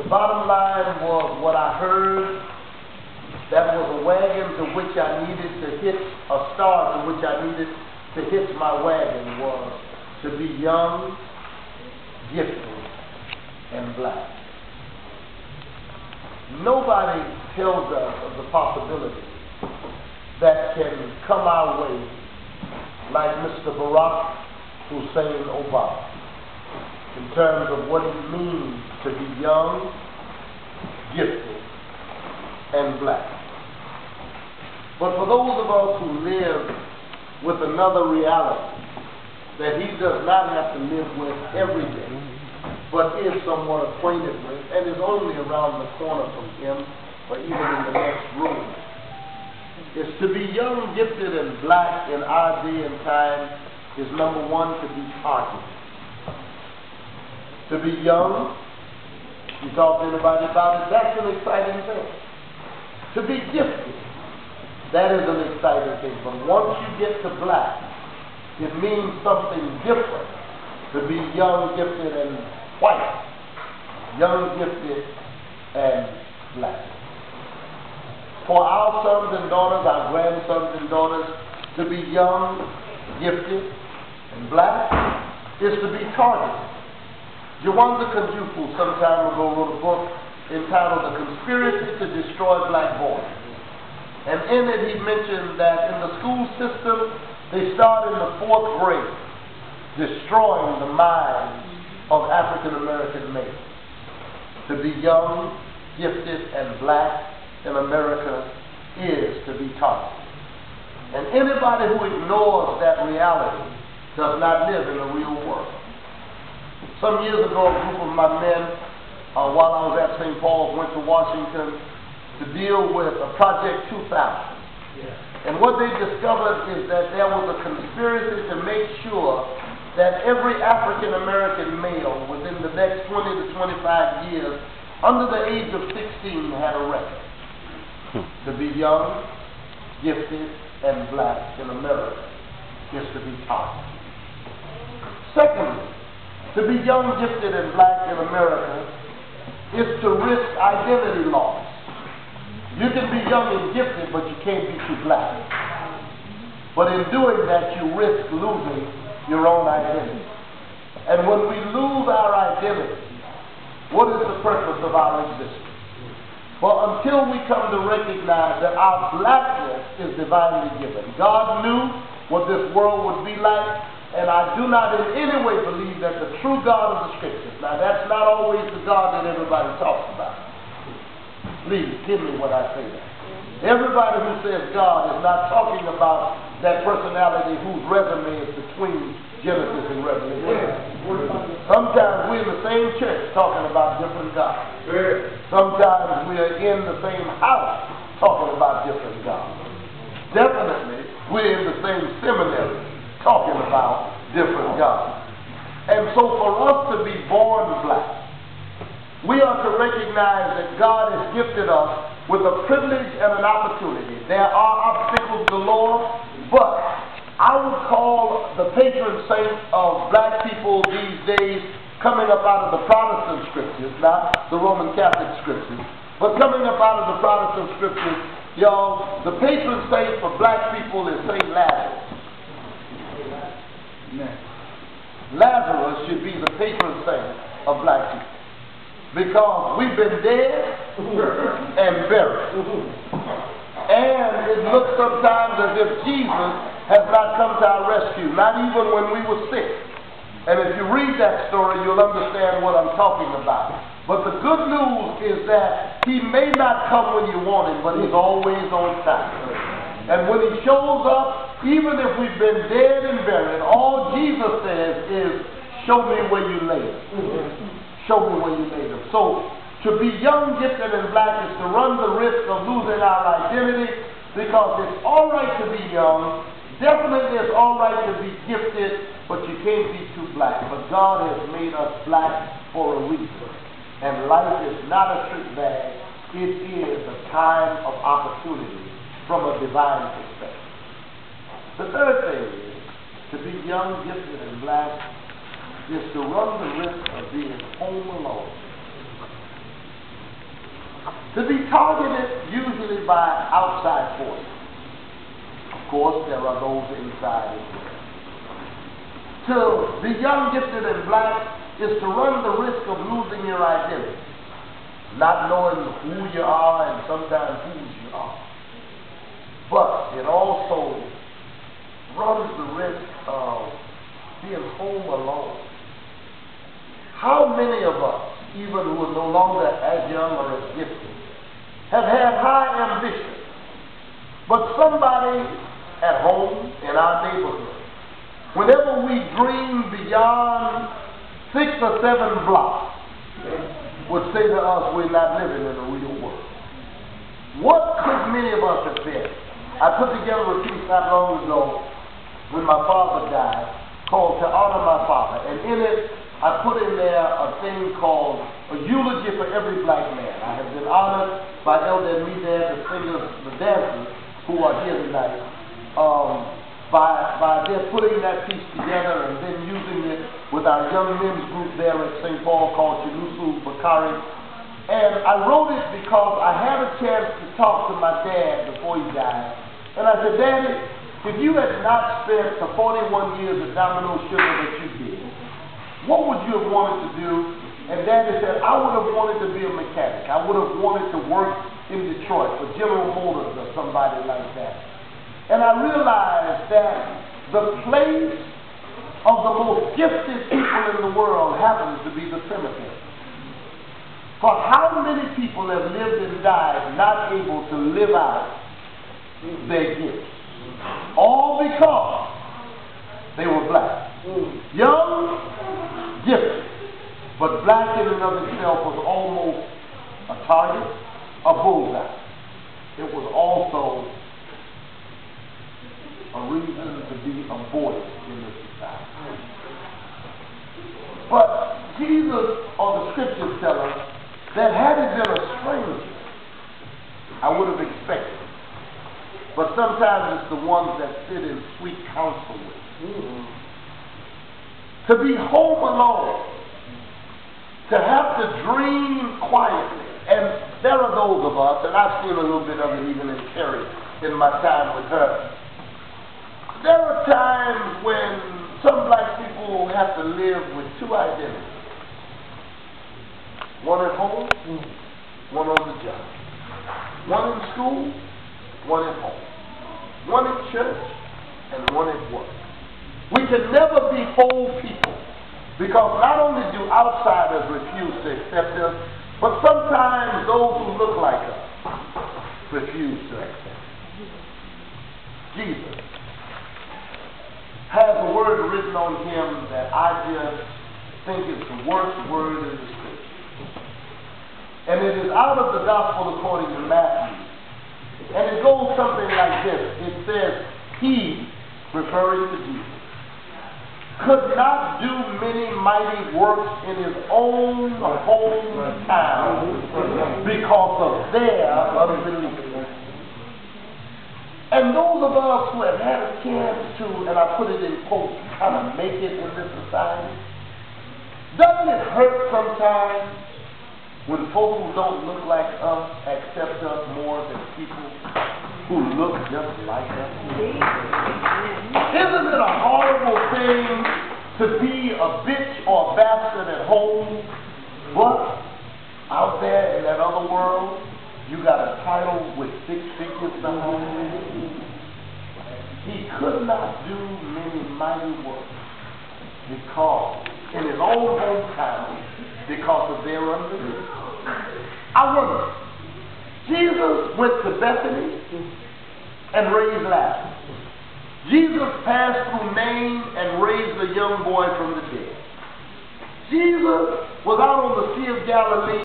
The bottom line was what I heard. That was a wagon to which I needed to hitch, a star to which I needed to hitch my wagon was to be young, gifted, and black. Nobody tells us of the possibility that can come our way like Mr. Barack Hussein Obama in terms of what it means to be young, gifted, and black. But for those of us who live with another reality that he does not have to live with every day, but is somewhat acquainted with, and is only around the corner from him, or even in the next room, is to be young, gifted, and black in our day and time is number one, to be targeted. To be young, you talk to anybody about it, that's an exciting thing. To be gifted, that is an exciting thing. But once you get to black, it means something different to be young, gifted, and white. Young, gifted, and black. For our sons and daughters, our grandsons and daughters, to be young, gifted, and black is to be targeted. Jawanza Kanjufu some time ago wrote a book entitled The Conspiracy to Destroy Black Boys. And in it he mentioned that in the school system, they start in the 4th grade, destroying the minds of African American males. To be young, gifted, and black in America is to be targeted. And anybody who ignores that reality does not live in the real world. Some years ago, a group of my men, while I was at St. Paul's, went to Washington to deal with a Project 2000. And what they discovered is that there was a conspiracy to make sure that every African American male within the next 20 to 25 years under the age of 16 had a record. To be young, gifted, and black in America is to be targeted. Secondly, to be young, gifted, and black in America is to risk identity loss. You can be young and gifted, but you can't be too black. But in doing that, you risk losing your own identity. And when we lose our identity, what is the purpose of our existence? Well, until we come to recognize that our blackness is divinely given. God knew what this world would be like, and I do not in any way believe that the true God of the Scriptures, now that's not always the God that everybody talks about. Please, give me what I say that. Everybody who says God is not talking about that personality whose resume is between Genesis and Revelation. Sometimes we're in the same church talking about different gods. Sometimes we are in the same house talking about different gods. Definitely, we're in the same seminary talking about different gods. And so for us to be born black, we are to recognize that God has gifted us with a privilege and an opportunity. There are obstacles galore, but I would call the patron saint of black people these days, coming up out of the Protestant scriptures, not the Roman Catholic scriptures, but coming up out of the Protestant scriptures, y'all, the patron saint for black people is Saint Lazarus. Lazarus should be the patron saint of black people, because we've been dead and buried. And it looks sometimes as if Jesus has not come to our rescue, not even when we were sick. And if you read that story, you'll understand what I'm talking about. But the good news is that he may not come when you want him, but he's always on time. And when he shows up, even if we've been dead and buried, all Jesus says is, show me where you lay him. Show me where you lay him. So, to be young, gifted, and black is to run the risk of losing our identity, because it's all right to be young, definitely it's all right to be gifted, but you can't be too black. But God has made us black for a reason. And life is not a trick bag. It is a time of opportunity from a divine perspective. The third thing is, to be young, gifted, and black is to run the risk of being home alone. to be targeted usually by outside forces. Of course, there are those inside as well. To be young, gifted, and black is to run the risk of losing your identity, not knowing who you are and sometimes whose you are. But it also runs the risk of being home alone. How many of us, even who are no longer as young or as gifted, have had high ambition, but somebody at home in our neighborhood, whenever we dream beyond 6 or 7 blocks, would say to us, we're not living in the real world. What could many of us have been? I put together a piece not long ago when my father died called To Honor My Father, and in it I put in there a thing called A Eulogy for Every Black Man. I have been honored by Elder Medad, the singers, the dancers who are here tonight, by their putting that piece together and then using it with our young men's group there at St. Paul called Chinusu Bakari. And I wrote it because I had a chance to talk to my dad before he died. And I said, Daddy, if you had not spent the 41 years at Domino Sugar that you did, what would you have wanted to do? And Daddy said, I would have wanted to be a mechanic. I would have wanted to work in Detroit for General Motors or somebody like that. And I realized that the place of the most gifted people in the world happens to be the cemetery. For how many people have lived and died not able to live out their gifts? All because they were black. Young, gifted, but black in and of itself was almost a target, a bullseye. It was also a reason to be avoided in this society. But Jesus, or the scriptures tell us, that had it been a stranger, I would have expected. But sometimes it's the ones that sit in sweet counsel with. To be home alone, to have to dream quietly. And there are those of us, and I've seen a little bit of it even in Terry in my time with her. There are times when some black people have to live with 2 identities. One at home, one on the job. One in school, one at home. One in church, and one at work. We can never be whole people, because not only do outsiders refuse to accept us, but sometimes those who look like us refuse to accept us. Jesus has a word written on him that I just think is the worst word in the scripture. And it is out of the gospel according to Matthew. And it goes something like this. It says, he, referring to Jesus, could not do many mighty works in his own hometown because of their unbelief. And those of us who have had a chance to, and I put it in quotes, kind of make it in this society, doesn't it hurt sometimes when folk who don't look like us accept us more than people who look just like us? Isn't it a horrible thing to be a bitch or a bastard at home, but out there in that other world, you got a title with 6 figures behind it? He could not do many mighty works because in his own hometown, because of their unbelief. I wonder, Jesus went to Bethany and raised Lazarus. Jesus passed through Nain and raised a young boy from the dead. Jesus was out on the Sea of Galilee